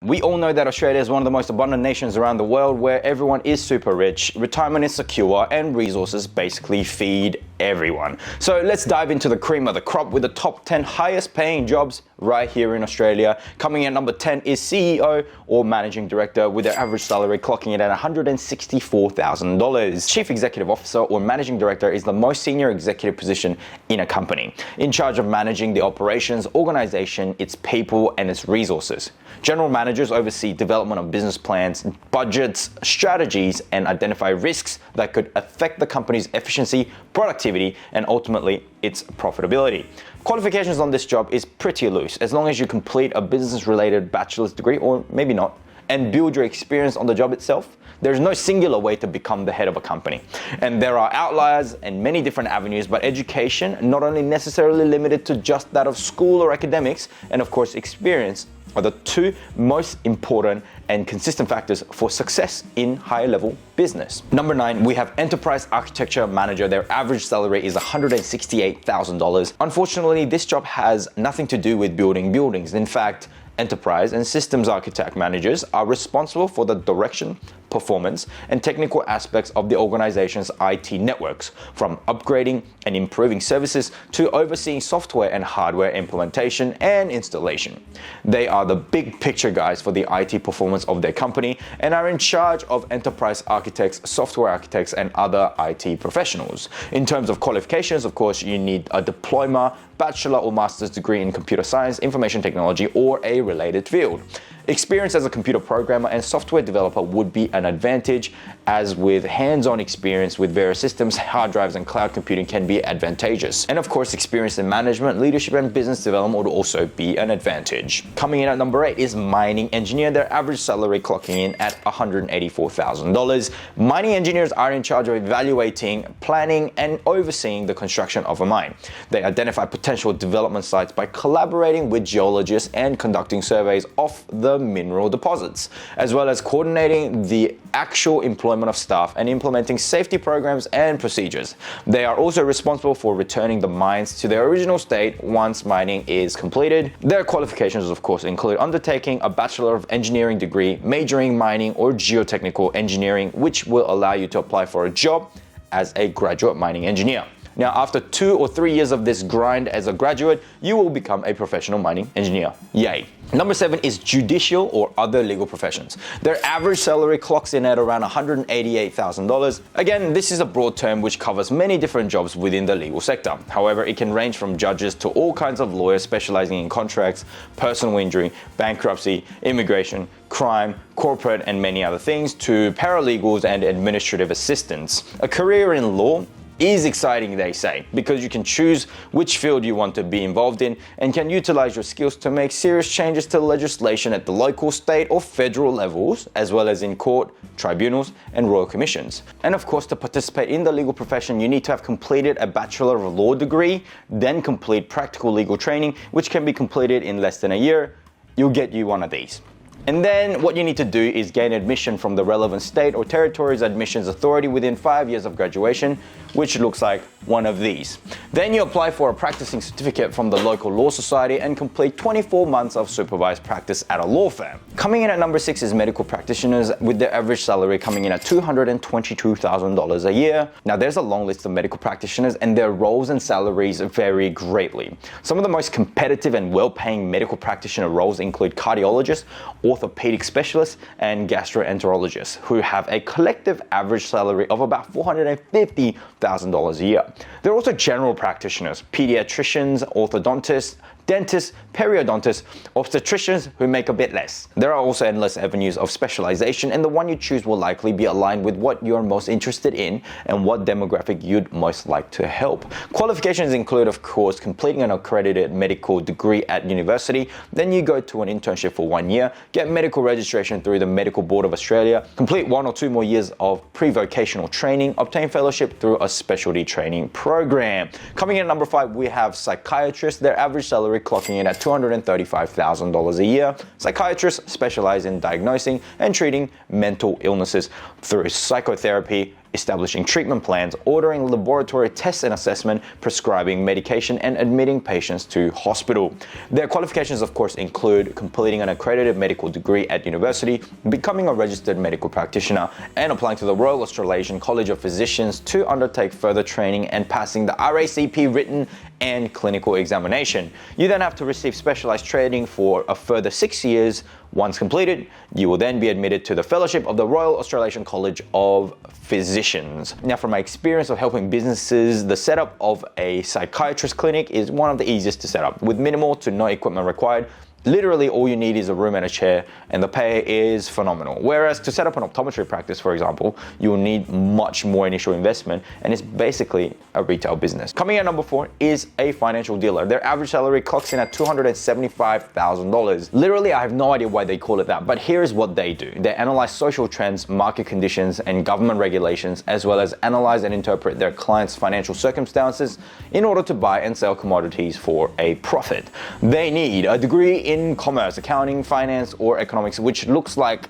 We all know that Australia is one of the most abundant nations around the world where everyone is super rich, retirement is secure, and resources basically feed everyone. So let's dive into the cream of the crop with the top 10 highest paying jobs right here in Australia. Coming in at number 10 is CEO or Managing Director, with their average salary clocking in at $164,000. Chief Executive Officer or Managing Director is the most senior executive position in a company, in charge of managing the operations, organization, its people, and its resources. General managers oversee development of business plans, budgets, strategies, and identify risks that could affect the company's efficiency, productivity, and ultimately its profitability. Qualifications on this job is pretty loose, as long as you complete a business-related bachelor's degree, or maybe not, and build your experience on the job itself. There's no singular way to become the head of a company. And there are outliers and many different avenues, but education, not only necessarily limited to just that of school or academics, and of course experience, are the two most important and consistent factors for success in higher level business. Number 9, we have Enterprise Architecture Manager. Their average salary is $168,000. Unfortunately, this job has nothing to do with building buildings. In fact, enterprise and systems architect managers are responsible for the direction, performance, and technical aspects of the organization's IT networks, from upgrading and improving services to overseeing software and hardware implementation and installation. They are the big picture guys for the IT performance of their company and are in charge of enterprise architects, software architects, and other IT professionals. In terms of qualifications, of course, you need a diploma, bachelor or master's degree in computer science, information technology, or a related field. Experience as a computer programmer and software developer would be an advantage, as with hands-on experience with various systems, hard drives, and cloud computing can be advantageous. And of course, experience in management, leadership, and business development would also be an advantage. Coming in at number 8 is mining engineer. Their average salary clocking in at $184,000. Mining engineers are in charge of evaluating, planning, and overseeing the construction of a mine. They identify potential development sites by collaborating with geologists and conducting surveys of the mineral deposits, as well as coordinating the actual employment of staff and implementing safety programs and procedures. They are also responsible for returning the mines to their original state once mining is completed. Their qualifications, of course, include undertaking a Bachelor of Engineering degree, majoring mining or geotechnical engineering, which will allow you to apply for a job as a graduate mining engineer. Now, after 2 or 3 years of this grind as a graduate, you will become a professional mining engineer. Yay. Number 7 is judicial or other legal professions. Their average salary clocks in at around $188,000. Again, this is a broad term which covers many different jobs within the legal sector. However, it can range from judges to all kinds of lawyers specializing in contracts, personal injury, bankruptcy, immigration, crime, corporate, and many other things, to paralegals and administrative assistants. A career in law is exciting, they say, because you can choose which field you want to be involved in and can utilize your skills to make serious changes to legislation at the local, state, or federal levels, as well as in court, tribunals, and royal commissions. And of course, to participate in the legal profession, you need to have completed a Bachelor of Law degree, then complete practical legal training, which can be completed in less than a year. You'll get you one of these. And then what you need to do is gain admission from the relevant state or territory's admissions authority within 5 years of graduation, which looks like one of these. Then you apply for a practicing certificate from the local law society and complete 24 months of supervised practice at a law firm. Coming in at number 6 is medical practitioners, with their average salary coming in at $222,000 a year. Now, there's a long list of medical practitioners and their roles and salaries vary greatly. Some of the most competitive and well-paying medical practitioner roles include cardiologists, orthopedic specialists, and gastroenterologists, who have a collective average salary of about $450,000 a year. There are also general practitioners, pediatricians, orthodontists, dentists, periodontists, obstetricians who make a bit less. There are also endless avenues of specialization, and the one you choose will likely be aligned with what you're most interested in and what demographic you'd most like to help. Qualifications include, of course, completing an accredited medical degree at university, then you go to an internship for 1 year, get medical registration through the Medical Board of Australia, complete 1 or 2 more years of pre-vocational training, obtain fellowship through a specialty training program. Coming in at number 5, we have psychiatrists. Their average salary clocking in at $235,000 a year. Psychiatrists specialize in diagnosing and treating mental illnesses through psychotherapy establishing treatment plans, ordering laboratory tests and assessment, prescribing medication, and admitting patients to hospital. Their qualifications, of course, include completing an accredited medical degree at university, becoming a registered medical practitioner, and applying to the Royal Australasian College of Physicians to undertake further training and passing the RACP written and clinical examination. You then have to receive specialized training for a further 6 years. Once completed, you will then be admitted to the Fellowship of the Royal Australasian College of Physicians. Now, from my experience of helping businesses, the setup of a psychiatrist clinic is one of the easiest to set up, with minimal to no equipment required. Literally all you need is a room and a chair, and the pay is phenomenal. Whereas to set up an optometry practice, for example, you will need much more initial investment, and it's basically a retail business. Coming at number 4 is a financial dealer. Their average salary clocks in at $275,000. Literally, I have no idea why they call it that, but here is what they do. They analyze social trends, market conditions, and government regulations, as well as analyze and interpret their clients' financial circumstances in order to buy and sell commodities for a profit. They need a degree in commerce, accounting, finance, or economics, which looks like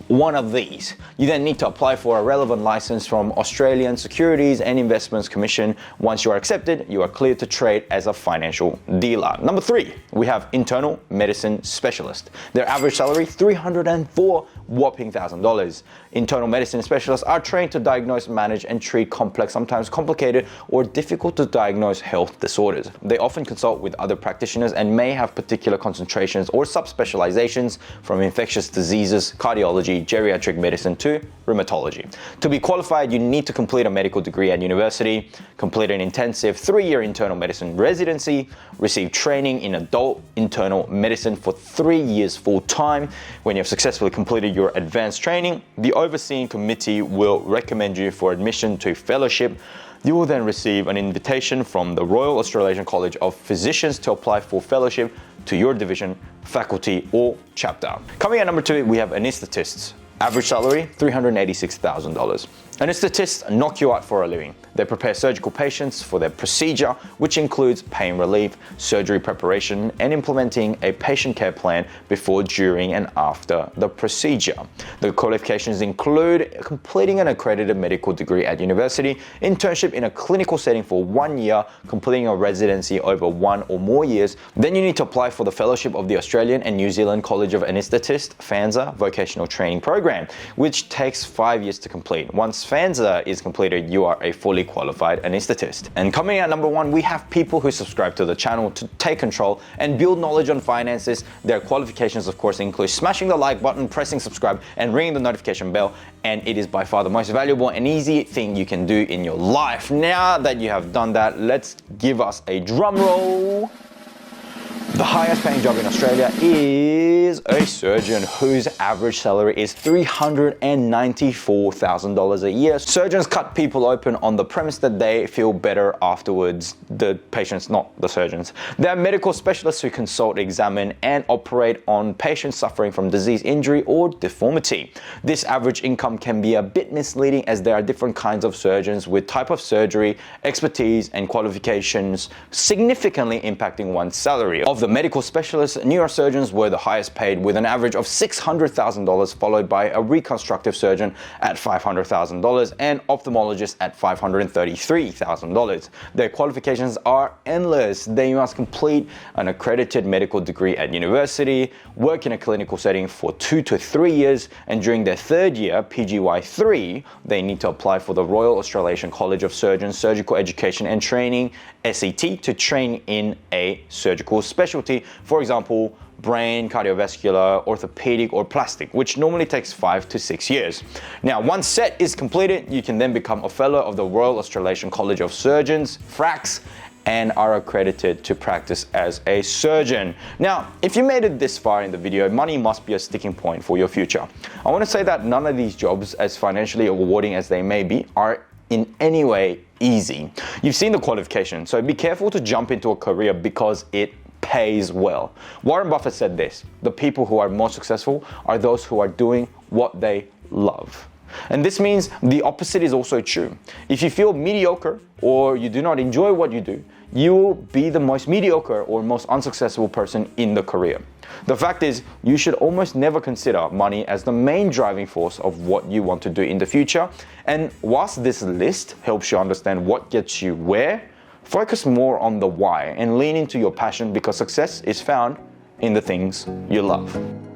one of these. You then need to apply for a relevant license from Australian Securities and Investments Commission. Once you are accepted, you are cleared to trade as a financial dealer. Number 3, we have internal medicine specialist. Their average salary, $304 whopping $1,000. Internal medicine specialists are trained to diagnose, manage, and treat complex, sometimes complicated or difficult to diagnose health disorders. They often consult with other practitioners and may have particular concentrations or subspecializations, from infectious diseases, cardiology, geriatric medicine to rheumatology. To be qualified, you need to complete a medical degree at university, complete an intensive 3-year internal medicine residency, receive training in adult internal medicine for 3 years full time. When you have successfully completed your advanced training, the overseeing committee will recommend you for admission to fellowship. You will then receive an invitation from the Royal Australasian College of Physicians to apply for fellowship to your division, faculty, or chapter. Coming at number 2, we have anaesthetists. Average salary, $386,000. Anaesthetists knock you out for a living. They prepare surgical patients for their procedure, which includes pain relief, surgery preparation, and implementing a patient care plan before, during, and after the procedure. The qualifications include completing an accredited medical degree at university, internship in a clinical setting for 1 year, completing a residency over 1 or more years. Then you need to apply for the fellowship of the Australian and New Zealand College of Anaesthetists FANZA vocational training program, which takes 5 years to complete. Once FANZA is completed, you are a fully qualified anaesthetist. And coming at number 1, we have people who subscribe to the channel to take control and build knowledge on finances. Their qualifications, of course, include smashing the like button, pressing subscribe, and ringing the notification bell. And it is by far the most valuable and easy thing you can do in your life. Now that you have done that, let's give us a drum roll. The highest paying job in Australia is a surgeon whose average salary is $394,000 a year. Surgeons cut people open on the premise that they feel better afterwards. The patients, not the surgeons. They are medical specialists who consult, examine, and operate on patients suffering from disease, injury, or deformity. This average income can be a bit misleading, as there are different kinds of surgeons with type of surgery, expertise, and qualifications significantly impacting one's salary. Of the medical specialists, neurosurgeons were the highest paid, with an average of $600,000, followed by a reconstructive surgeon at $500,000 and ophthalmologist at $533,000. Their qualifications are endless. They must complete an accredited medical degree at university, work in a clinical setting for 2 to 3 years, and during their 3rd year, PGY3, they need to apply for the Royal Australasian College of Surgeons Surgical Education and Training, SET, to train in a surgical specialty. For example, brain, cardiovascular, orthopedic, or plastic, which normally takes 5 to 6 years. Now, once SET is completed, you can then become a fellow of the Royal Australasian College of Surgeons, FRACS, and are accredited to practice as a surgeon. Now, if you made it this far in the video, money must be a sticking point for your future. I want to say that none of these jobs, as financially rewarding as they may be, are in any way easy. You've seen the qualification, so be careful to jump into a career because it pays well. Warren Buffett said this: the people who are most successful are those who are doing what they love. And this means the opposite is also true. If you feel mediocre or you do not enjoy what you do, you will be the most mediocre or most unsuccessful person in the career. The fact is, you should almost never consider money as the main driving force of what you want to do in the future. And whilst this list helps you understand what gets you where, focus more on the why and lean into your passion, because success is found in the things you love.